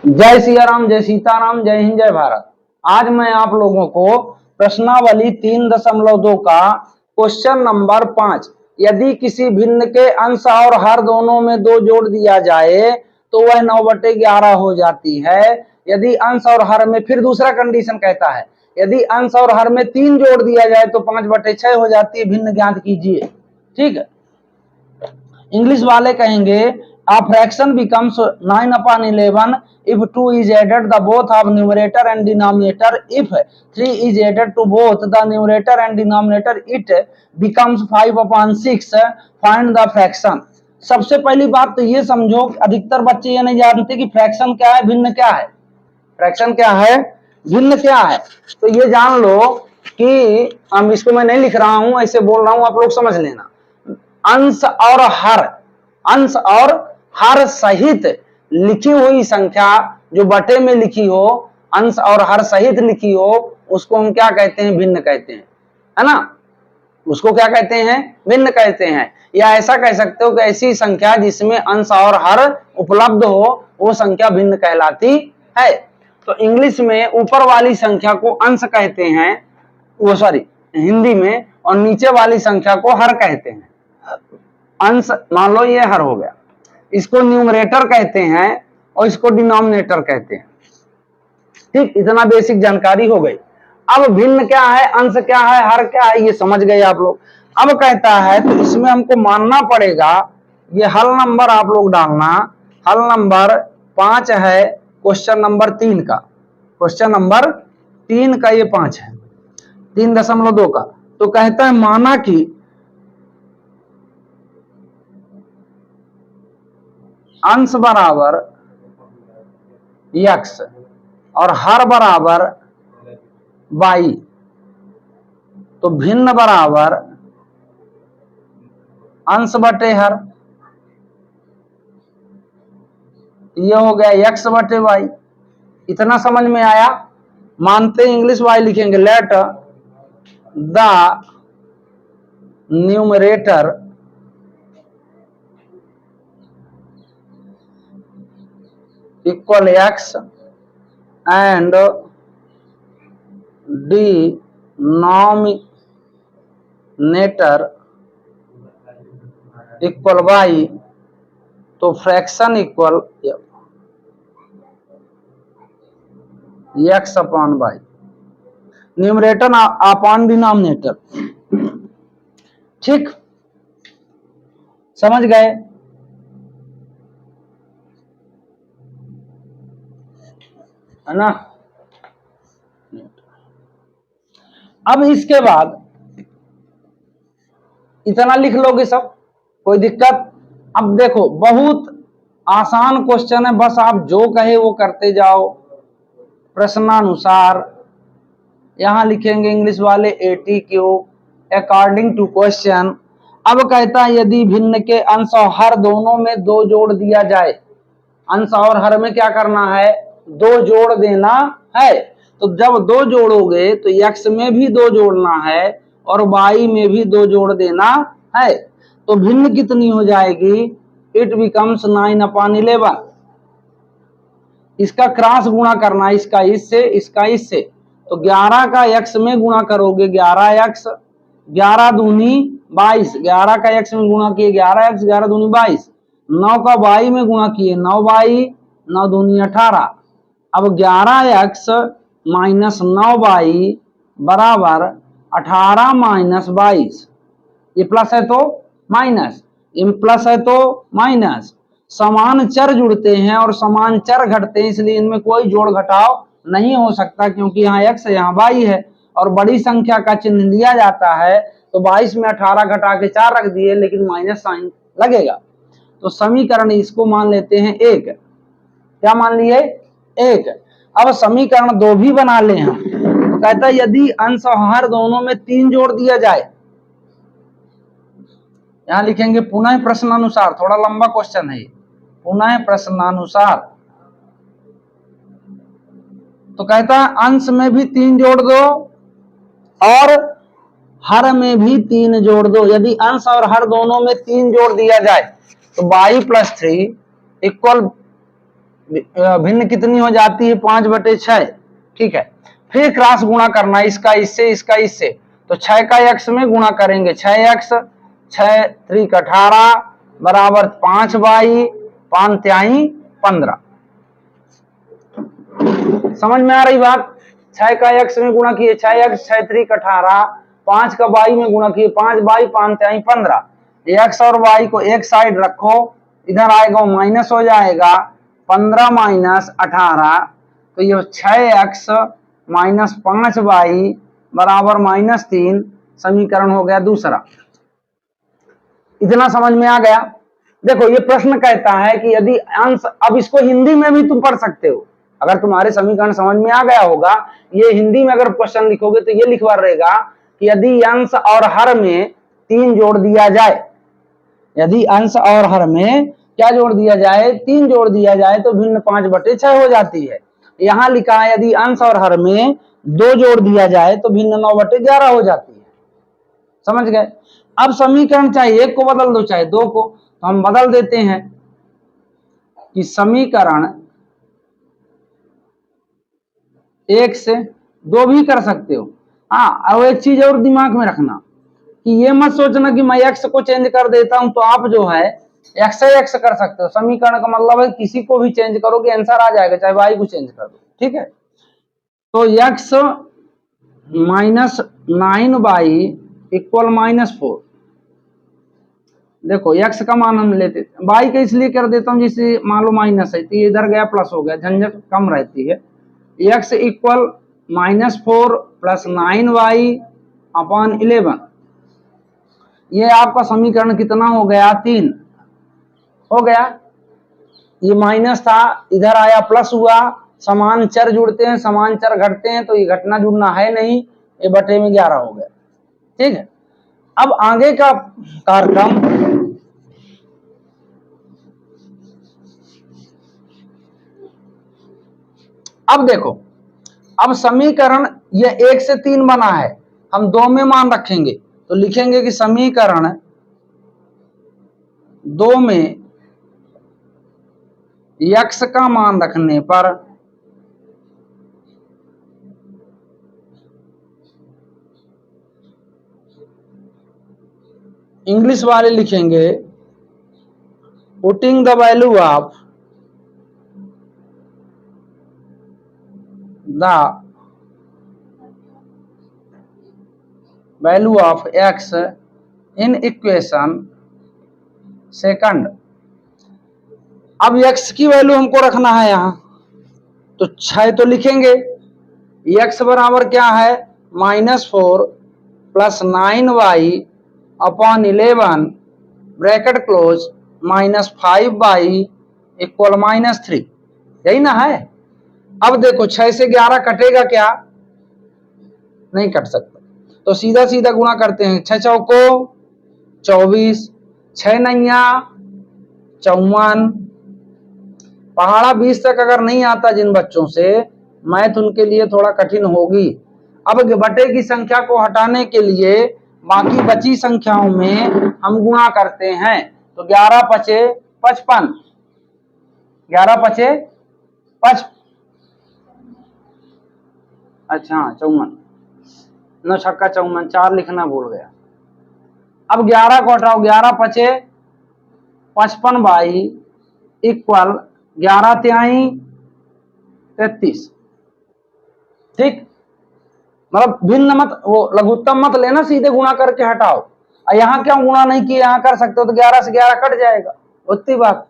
जय सिया राम, जय सीताराम, जय हिंद, जय भारत। आज मैं आप लोगों को प्रश्नावली 3.2 का क्वेश्चन नंबर 5, यदि किसी भिन्न के अंश और हर दोनों में 2 जोड़ दिया जाए तो वह 9/11 हो जाती है। यदि अंश और हर में, फिर दूसरा कंडीशन कहता है, यदि अंश और हर में 3 जोड़ दिया जाए तो 5/6 हो जाती है। भिन्न ज्ञात कीजिए। ठीक है। इंग्लिश वाले कहेंगे a fraction becomes 9/11 if 2 is added the both of numerator and denominator. If 3 is added to both the numerator and denominator it becomes 5/6. Find the fraction. सबसे पहली बात तो ये समझो, अधिकतर बच्चे ये नहीं जानते कि फ्रैक्शन क्या है, भिन्न क्या है। फ्रैक्शन क्या है, भिन्न क्या है। तो ये जान लो कि हम इसको मैं नहीं लिख रहा हूं, ऐसे बोल रहा हूं, आप लोग समझ लेना। अंश और हर सहित लिखी हुई संख्या जो बटे में लिखी हो, अंश और हर सहित लिखी हो, उसको हम क्या कहते हैं, भिन्न कहते हैं, है ना। उसको क्या कहते हैं, भिन्न कहते हैं। या ऐसा कह सकते हो कि ऐसी संख्या जिसमें अंश और हर उपलब्ध हो वो संख्या भिन्न कहलाती है। तो इंग्लिश में ऊपर वाली संख्या को अंश कहते हैं, वो सॉरी हिंदी में, और नीचे वाली संख्या को हर कहते हैं। अंश मान लो ये हर हो गया, इसको न्यूमरेटर कहते हैं और इसको डिनोमिनेटर कहते हैं। ठीक, इतना बेसिक जानकारी हो गई। अब भिन्न क्या है, अंश क्या है, हर क्या है, ये समझ गए आप लोग। अब कहता है तो इसमें हमको मानना पड़ेगा, ये हल नंबर आप लोग डालना, हल नंबर 5 है क्वेश्चन नंबर 3 का। क्वेश्चन नंबर 3 का ये 5 है, 3.2 का। तो कहता है माना कि अंश बराबर x और हर बराबर y, तो भिन्न बराबर अंश बटे हर। ये हो गया x बटे y। इतना समझ में आया। मानते इंग्लिश वाले लिखेंगे let the numerator equal x and denominator equal y, तो fraction equal x upon y, numerator upon denominator. ठीक, समझ गए। है ना। अब इसके बाद इतना लिख लोगे सब, कोई दिक्कत। अब देखो बहुत आसान क्वेश्चन है, बस आप जो कहे वो करते जाओ प्रश्नानुसार। यहां लिखेंगे इंग्लिश वाले ATQ अकॉर्डिंग टू क्वेश्चन। अब कहता है यदि भिन्न के अंश और हर दोनों में 2 जोड़ दिया जाए, अंश और हर में क्या करना है, 2 जोड़ देना है। तो जब 2 जोड़ोगे तो x में भी 2 जोड़ना है और y में भी 2 जोड़ देना है। तो भिन्न कितनी हो जाएगी, इट बिकम्स 9/11। इसका क्रॉस गुणा करना है, इसका इससे, इसका इससे। तो 11 का x में गुणा करोगे 11x, 11 दूनी 22, 11 का x में गुणा किए 11x, 11 दूनी 22। 9 का y में गुणा किए 9y, 9 दूनी 18। अब 11x माइनस 9y बराबर 18 माइनस 22। ये प्लस है तो माइनस, ये प्लस है तो माइनस। समान चर जुड़ते हैं और समान चर घटते हैं, इसलिए इनमें कोई जोड़ घटाव नहीं हो सकता, क्योंकि यहाँ x है यहाँ y है और बड़ी संख्या का चिन्ह लिया जाता है। तो 22 में 18 घटा के 4 रख दिए, लेकिन माइनस साइन लगेगा। तो समीकरण इसको मान लेते हैं 1। क्या मान लिए, 1। अब समीकरण 2 भी बना ले हम। तो कहता है यदि अंश और हर दोनों में 3 जोड़ दिया जाए, यहां लिखेंगे पुनः प्रश्नानुसार, थोड़ा लंबा क्वेश्चन है ये, पुनः प्रश्नानुसार। तो कहता है अंश में भी 3 जोड़ दो और हर में भी 3 जोड़ दो। यदि अंश और हर दोनों में 3 जोड़ दिया जाए तो y + 3 इक्वल भिन्न कितनी हो जाती है 5/6। ठीक है, फिर क्रॉस गुणा करना, इसका इससे इसका इससे, तो 6 का x में गुणा करेंगे, 6x 6 3 18 बराबर 5y 5 3 15। समझ में आ रही बात? 6 का x में गुणा किए 6x 6 3 18, 5 का y में गुणा किए 5y 5 3 15। x और y को एक साइड रखो, इधर आएगा माइनस हो जाएगा, 15 माइनस 18, तो ये 6x माइनस 5y बराबर -3 समीकरण हो गया दूसरा। इतना समझ में आ गया? देखो ये प्रश्न कहता है कि यदि अंश, अब इसको हिंदी में भी तुम पढ़ सकते हो, अगर तुम्हारे समीकरण समझ में आ गया होगा, ये हिंदी में अगर क्वेश्चन लिखोगे तो ये लिखवा रहेगा कि यदि अंश और हर में 3 जोड़ दिया जाए, यदि अंश और हर में क्या जोड़ दिया जाए, 3 जोड़ दिया जाए तो भिन्न 5/6 हो जाती है। यहां लिखा है यदि अंश और हर में 2 जोड़ दिया जाए तो भिन्न 9/11 हो जाती है। समझ गए? अब समीकरण चाहे एक को बदल दो चाहे दो को, तो हम बदल देते हैं कि समीकरण 1 से 2 भी कर सकते हो। हाँ, और एक चीज और दिमाग में रखना कि ये मत सोचना कि मैं x को चेंज कर देता हूं तो आप जो है x से x कर सकते हो। समीकरण का मतलब है किसी को भी चेंज करोगे आंसर आ जाएगा, चाहे y को चेंज कर दो। ठीक है, तो x माइनस 9y इक्वल -4। देखो x का मान हम लेते, y का इसलिए कर देता हूं जिससे मान लो माइनस है तो ये इधर गया प्लस हो गया, झंझट कम रहती है। x equal -4 plus 9y upon 11, ये आपका समीकरण कितना हो गया? 3 हो गया। ये माइनस था, इधर आया प्लस हुआ, समान चर जुड़ते हैं समान चर घटते हैं, तो ये घटना जुड़ना है नहीं, ये बटे में 11 हो गया। ठीक है, अब आगे का कार्यक्रम, अब देखो, अब समीकरण ये 1 से 3 बना है, हम 2 में मान रखेंगे तो लिखेंगे कि समीकरण 2 में x का मान रखने पर इंग्लिश वाले लिखेंगे putting the value of x in equation second. अब x की वैल्यू हमको रखना है यहां, तो 6 तो लिखेंगे, x बराबर क्या है? -4 plus 9y upon 11 bracket close -5y equal -3, यही ना है। अब देखो 6 से 11 कटेगा क्या? नहीं कट सकता, तो सीधा सीधा गुणा करते हैं। 6 चौको 24, 6 नैया 54, पहाड़ा 20 तक अगर नहीं आता जिन बच्चों से, मैथ उनके लिए थोड़ा कठिन होगी। अब बटे की संख्या को हटाने के लिए बाकी बची संख्याओं में हम गुणा करते हैं, तो 11 पचे 55, 11 पचे 55, अच्छा 54, 9 छक्का 54, 4 लिखना भूल गया। अब 11 को हटाओ, 11 पचे 55y इक्वल 11 तिहाई 33। ठीक, मतलब भिन्न मत, वो लघुत्तम मत लेना, सीधे गुणा करके हटाओ। और यहाँ क्यों गुणा नहीं किया? यहाँ कर सकते हो, तो 11 से 11 कट जाएगा, उतनी बात।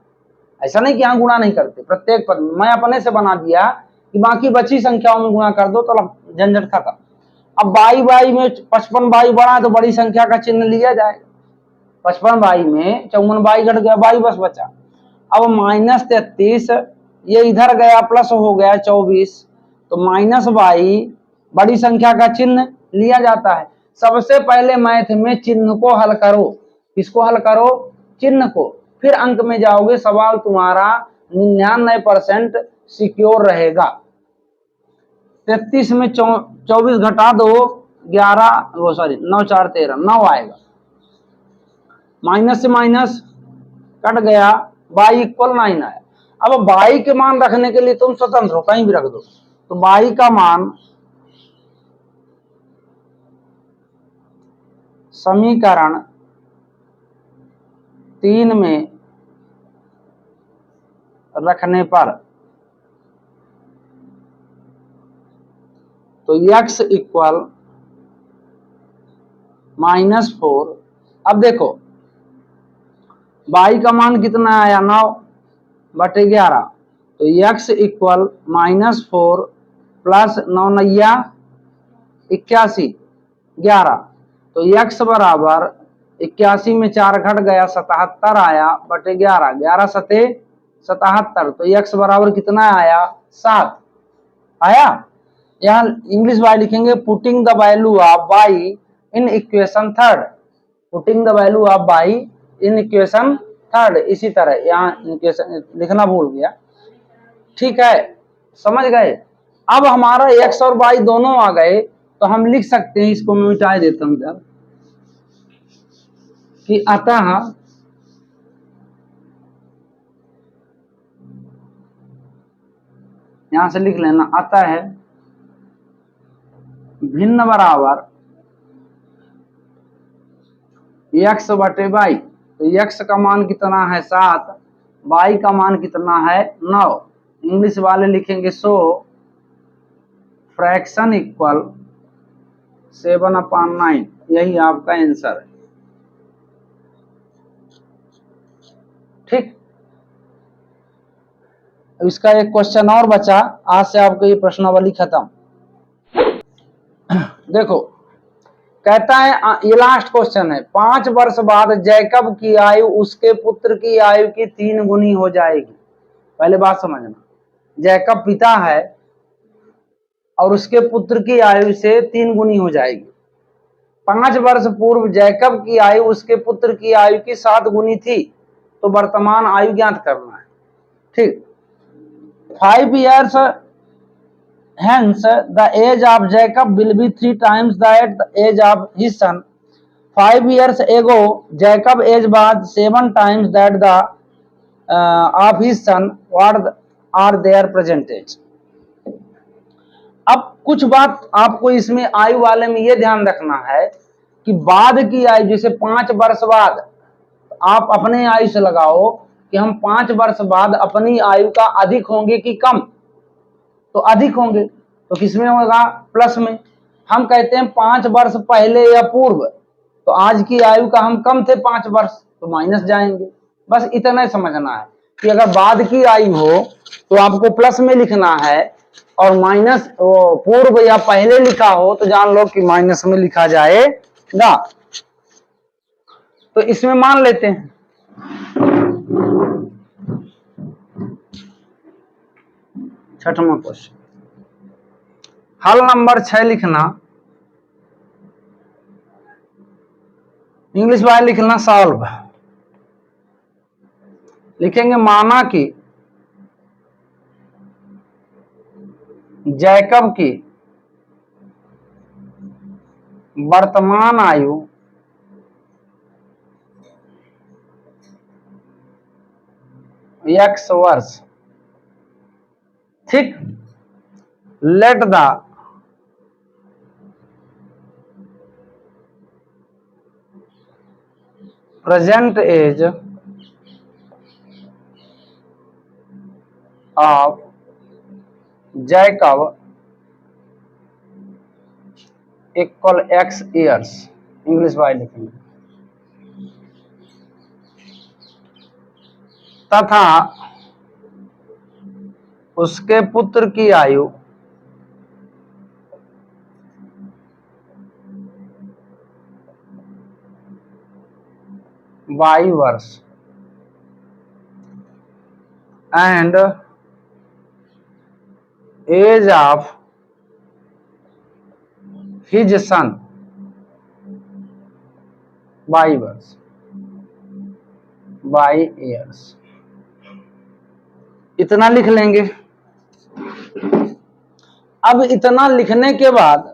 ऐसा नहीं कि यहाँ गुणा नहीं करते, प्रत्येक पद मैं अपने से बना दिया कि बाकी बची संख्याओं में गुणा कर दो, तो झंझट खत्म। अब बाई में 55y बड़ा है तो बड़ी संख्या का चिन्ह लिया जाएगा, 55y में 54y घट गया, y बस बचा। अब -33, ये इधर गया प्लस हो गया 24, तो -y बड़ी संख्या का चिन्ह लिया जाता है। सबसे पहले मैथ में चिन्ह को हल करो। किसको हल करो? चिन्ह को, फिर अंक में जाओगे, सवाल तुम्हारा 99% सिक्योर रहेगा। 33 में 24 घटा दो, 11 वो सॉरी 9 4 13, 9 आएगा, माइनस से माइनस कट गया, y इक्वल 9 आया। अब y के मान रखने के लिए तुम स्वतंत्र हो, कहीं भी रख दो। तो y का मान समीकरण 3 में रखने पर तो x इक्वल -4। अब देखो y का मान कितना आया 9/11, तो x इक्वल -4 प्लस 9 9 81 11, तो x बराबर 81 में 4 घट गया 77 आया बटे 11, 11 सते 77, तो x बराबर कितना आया 7 आया। यहाँ इंग्लिश वाई लिखेंगे putting the value of y in equation third, putting the value of y in equation third. इसी तरह यहाँ इक्वेशन लिखना भूल गया, ठीक है, समझ गए। अब हमारा x और y दोनों आ गए, तो हम लिख सकते हैं, इसको मैं मिटा देता हूं इधर, कि अतः यहां से लिख लेना, अतः है भिन्न बराबर x बटे y। तो x का मान कितना है 7, y का मान कितना है 9। इंग्लिश वाले लिखेंगे सो फ्रैक्शन इक्वल 7/9, यही आपका आंसर है, ठीक। इसका एक क्वेश्चन और बचा, आज से आपको ये प्रश्नावली खत्म। देखो कहता है, ये लास्ट क्वेश्चन है, 5 वर्ष बाद जैकब की आयु उसके पुत्र की आयु की 3 गुनी हो जाएगी। पहले बात समझना, जैकब पिता है और उसके पुत्र की आयु से 3 गुनी हो जाएगी। 5 वर्ष पूर्व जैकब की आयु उसके पुत्र की आयु की 7 गुनी थी, तो वर्तमान आयु ज्ञात करना है, ठीक। 5 years hence the age of Jacob will be 3 times the age of his son. 5 years ago Jacob age was 7 times that the of his son. What are their present age? अब कुछ बात आपको इसमें आयु वाले में यह ध्यान रखना है कि बाद की आयु, जैसे 5 वर्ष बाद, आप अपने आयु से लगाओ कि हम 5 वर्ष बाद अपनी आयु का अधिक होंगे कि कम, तो अधिक होंगे, तो किसमें होगा प्लस में। हम कहते हैं 5 वर्ष पहले या पूर्व, तो आज की आयु का हम कम थे 5 वर्ष, तो माइनस जाएंगे। बस इतना ही समझना है कि अगर बाद की आयु हो तो आपको प्लस में लिखना है, और माइनस पूर्व या पहले लिखा हो तो जान लो कि माइनस में लिखा जाएगा। तो इसमें मान लेते हैं, छठवां क्वेश्चन, हल नंबर 6 लिखना, इंग्लिश वाले लिखना सॉल्व। लिखेंगे माना कि जैकब की वर्तमान आयु x वर्ष, ठीक। Let the present age of Jacob equal x years. English वाले लिखेंगे, तथा उसके पुत्र की आयु y वर्ष and age of his son y वर्ष, y ईयर्स। इतना लिख लेंगे। अब इतना लिखने के बाद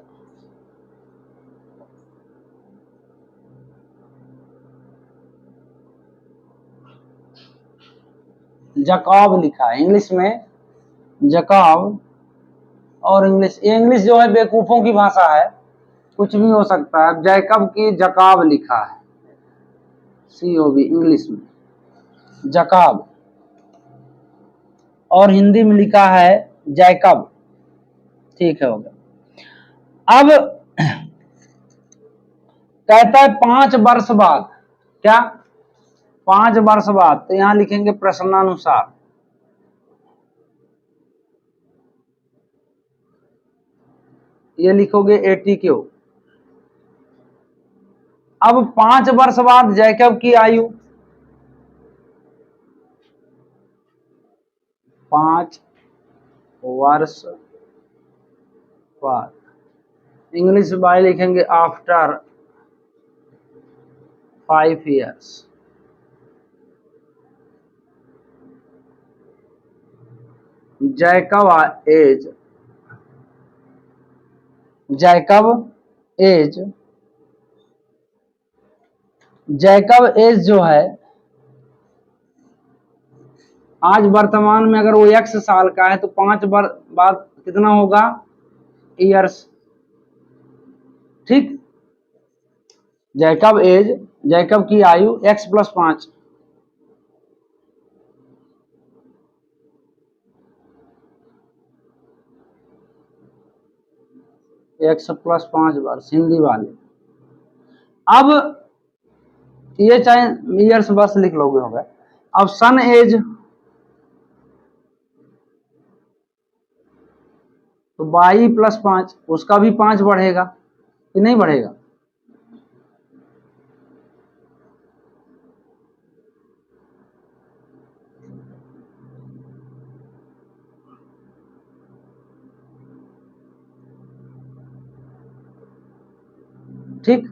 जकॉब लिखा है, इंग्लिश में जकॉब। और इंग्लिश, ये इंग्लिश जो है बेवकूफों की भाषा है, कुछ भी हो सकता है। जैकब की जकॉब लिखा है, COB इंग्लिश में जकॉब, और हिंदी में लिखा है जैकब। ठीक है, हो गया। अब कहता है 5 वर्ष बाद, क्या 5 वर्ष बाद, तो यहां लिखेंगे प्रश्नानुसार। ये लिखोगे ATQ। अब 5 वर्ष बाद जैकब की आयु, 5 वर्ष बाद, इंग्लिश बाय लिखेंगे after 5 years। Jacob age, Jacob age जो है, आज वर्तमान में अगर वो X साल का है तो 5 वर्ष बाद कितना होगा, ईयर्स। ठीक, जैकब एज, जैकब की आयु X + 5, X + 5 वर्ष, हिंदी वाले। अब ये चाहे ईयर्स बस लिख लोगे, होगा। अब सन एज, तो 22 + 5, उसका भी 5 बढ़ेगा कि नहीं बढ़ेगा? ठीक,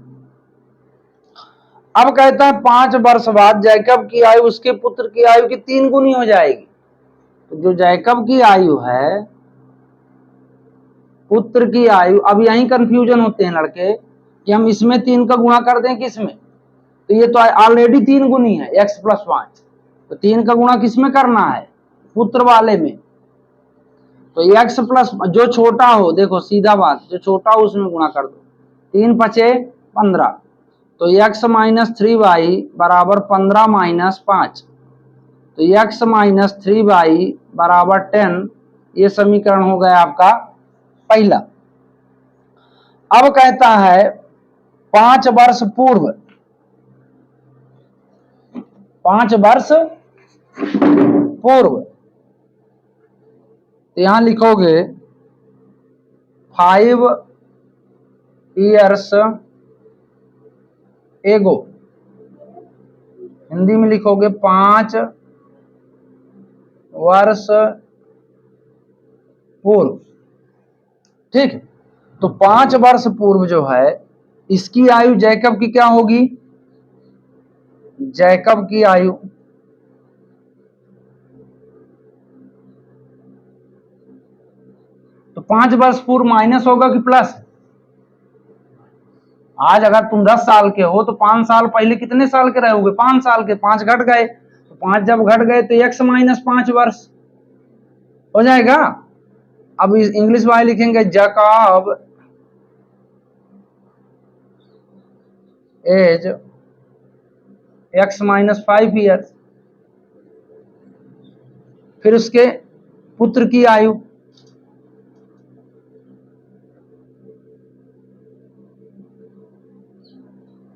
अब कहता है 5 वर्ष बाद जैकब की आयु उसके पुत्र की आयु की 3 गुनी हो जाएगी। तो जो जैकब की आयु है, पुत्र की आयु, अब यही कंफ्यूजन होते हैं लड़के कि हम इसमें 3 का गुणा कर दें किसमें, तो ये तो ऑलरेडी 3 गुनी है X + 5, तो 3 का गुणा किसमें करना है, पुत्र वाले में। तो X प्लस जो छोटा हो, देखो सीधा बात, जो छोटा हो उसमें गुणा कर दो, 3 × 5 = 15, तो X - 3y = 15 - 5, तो X - 3y = 10। ये समीकरण हो गया आपका पहला। अब कहता है 5 वर्ष पूर्व, 5 वर्ष पूर्व, तो यहां लिखोगे 5 years ago, हिंदी में लिखोगे 5 वर्ष पूर्व। ठीक, तो 5 वर्ष पूर्व जो है, इसकी आयु जैकब की क्या होगी, जैकब की आयु तो 5 वर्ष पूर्व माइनस होगा कि प्लस? आज अगर तुम 10 साल के हो तो 5 साल पहले कितने साल के रहोगे, 5 साल के, 5 घट गए, तो 5 जब घट गए तो X - 5 वर्ष हो जाएगा। अब इंग्लिश वाले लिखेंगे जैकब एज X - 5 years, फिर उसके पुत्र की आयु,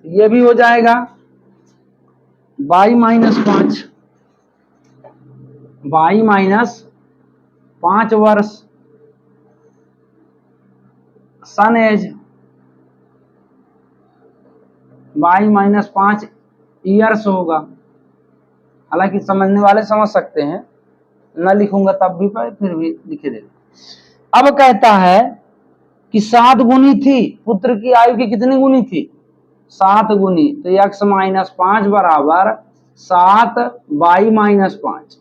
ये भी हो जाएगा y - 5, y - 5 वर्ष, सन एज y - 5 ईयर्स होगा। हालांकि समझने वाले समझ सकते हैं, न लिखूंगा तब भी पर फिर भी लिखे दे। अब कहता है कि 7 गुनी थी, पुत्र की आयु की कितनी गुनी थी, 7 गुनी, तो X - 5 = 7 y - 5,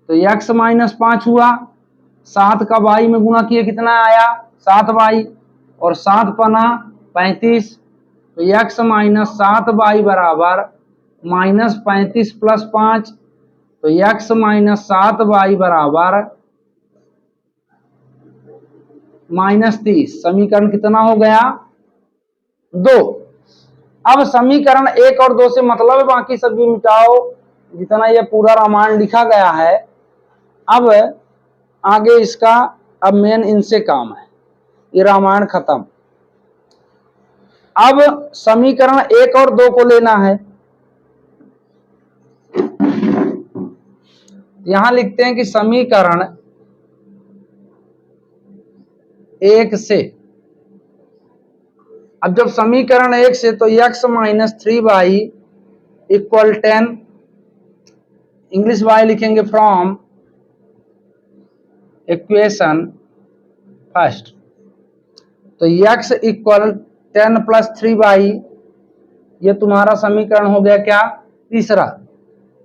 तो X - 5 हुआ, 7 का y में गुणा किए कितना आया, 7y, और 7 × 35, तो X - 7y = -35 + 5, तो तो x माइनस 7y बराबर -30। समीकरण कितना हो गया? 2। अब समीकरण 1 और 2 से मतलब है, बाकी सब भी मिटाओ जितना ये पूरा रामायण लिखा गया है। अब आगे इसका अब मेन इनसे काम है, ये रामायण खत्म। अब समीकरण 1 और 2 को लेना है। यहां लिखते हैं कि समीकरण 1 से, अब जब समीकरण 1 से तो x minus 3y equal 10, English y लिखेंगे फ्रॉम इक्वेशन फर्स्ट। तो x इक्वल 10 प्लस 3y, ये तुम्हारा समीकरण हो गया क्या? तीसरा।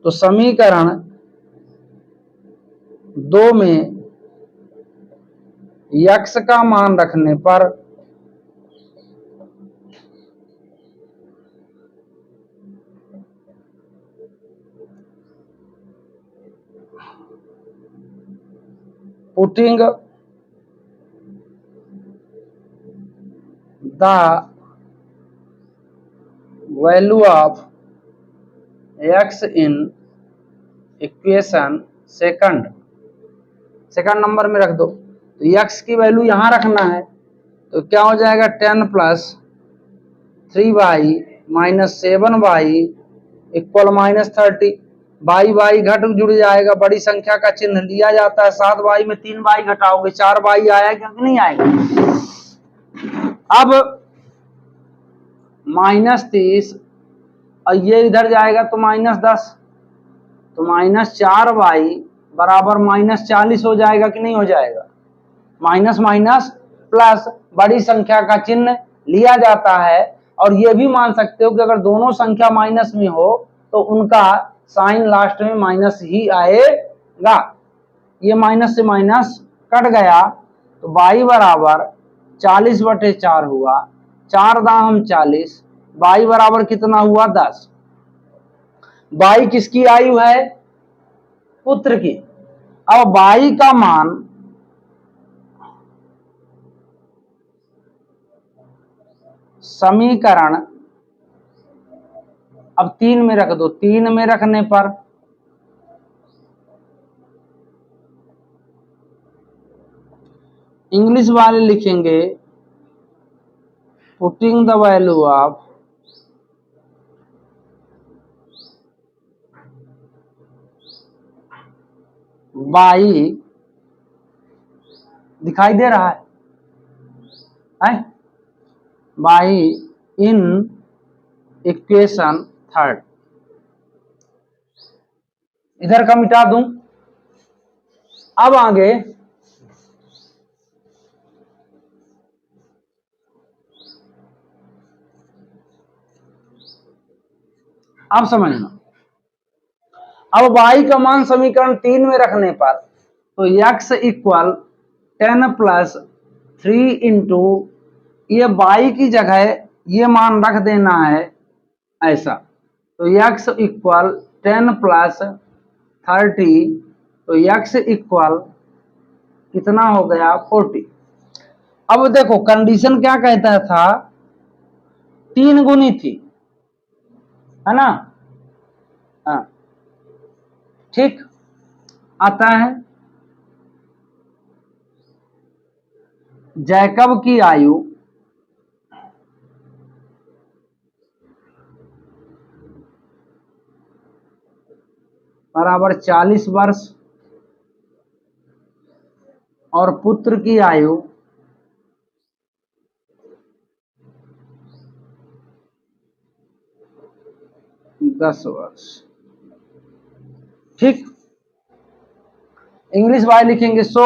तो समीकरण 2 में x का मान रखने पर putting the value of x in equation second number में रख दो। तो x की वैल्यू यहां रखना है, तो क्या हो जाएगा? 10 plus 3y minus 7y equal -30। y घट जुड़ जाएगा, बड़ी संख्या का चिन्ह लिया जाता है। 7y में 3y घटाओगे 4y आएगा कि नहीं आएगा? अब -30 और ये इधर जाएगा तो -10, तो -4y बराबर -40 हो जाएगा कि नहीं हो जाएगा? माइनस माइनस प्लस, बड़ी संख्या का चिन्ह लिया जाता है। और ये भी मान सकते हो कि अगर दोनों संख्या माइनस में हो तो उनका साइन लास्ट में माइनस ही आएगा। ये माइनस से माइनस कट गया तो y बराबर 40/4 हुआ, 4 दाम 40, y बराबर कितना हुआ? 10। y किसकी आयु है? पुत्र की। अब y का मान समीकरण अब 3 में रख दो। 3 में रखने पर इंग्लिश वाले लिखेंगे putting the value of y, दिखाई दे रहा है y इन इक्वेशन थर्ड। इधर का मिटा दूं। अब आगे अब समझना। अब y का मान समीकरण 3 में रखने पर तो x इक्वल 10 प्लस 3 इंटू, ये y की जगह ये मान रख देना है ऐसा। तो x इक्वल 10 प्लस 30, तो x इक्वल कितना हो गया? 40। अब देखो कंडीशन क्या कहता था? 3 गुनी थी, है ना? हाँ, ठीक आता है। जैकब की आयु बराबर 40 वर्ष और पुत्र की आयु 10 वर्ष। ठीक, इंग्लिश वाले लिखेंगे so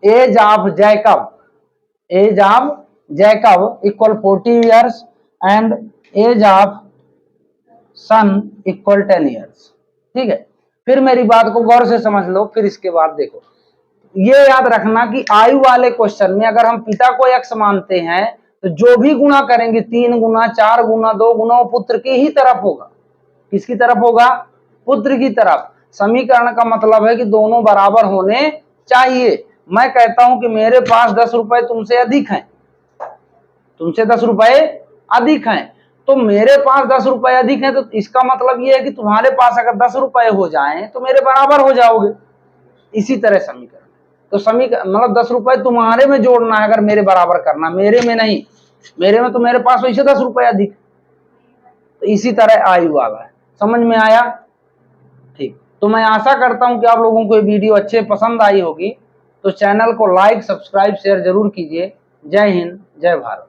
age of Jacob equal 40 years and age of son equal 10 years. ठीक है, फिर मेरी बात को गौर से समझ लो, फिर इसके बाद देखो। ये याद रखना कि आयु वाले क्वेश्चन में अगर हम पिता को x मानते हैं तो जो भी गुणा करेंगे 3 गुना 4 गुना 2 गुना वो पुत्र की ही तरफ होगा। किसकी तरफ होगा? पुत्र की तरफ। समीकरण का मतलब है कि दोनों बराबर होने चाहिए। मैं कहता हूं कि मेरे पास 10 रुपए तुमसे अधिक हैं, तुमसे 10 रुपए अधिक हैं, तो मेरे पास 10 रुपए अधिक हैं, तो इसका मतलब यह है कि तुम्हारे पास अगर 10 रुपए हो जाएं तो मेरे बराबर हो जाओगे। इसी तरह समीकरण, तो समीकरण मतलब 10 रुपए तुम्हारे में जोड़ना है अगर मेरे बराबर करना, मेरे में नहीं, मेरे में तो मेरे पास वैसे 10 रुपए अधिक, तो इसी तरह आयु वाला है। समझ में आया? ठीक, तो मैं आशा करता हूं कि आप लोगों को ये वीडियो अच्छे पसंद आई होगी। तो चैनल को लाइक, सब्सक्राइब, शेयर जरूर कीजिए। जय हिंद, जय भारत।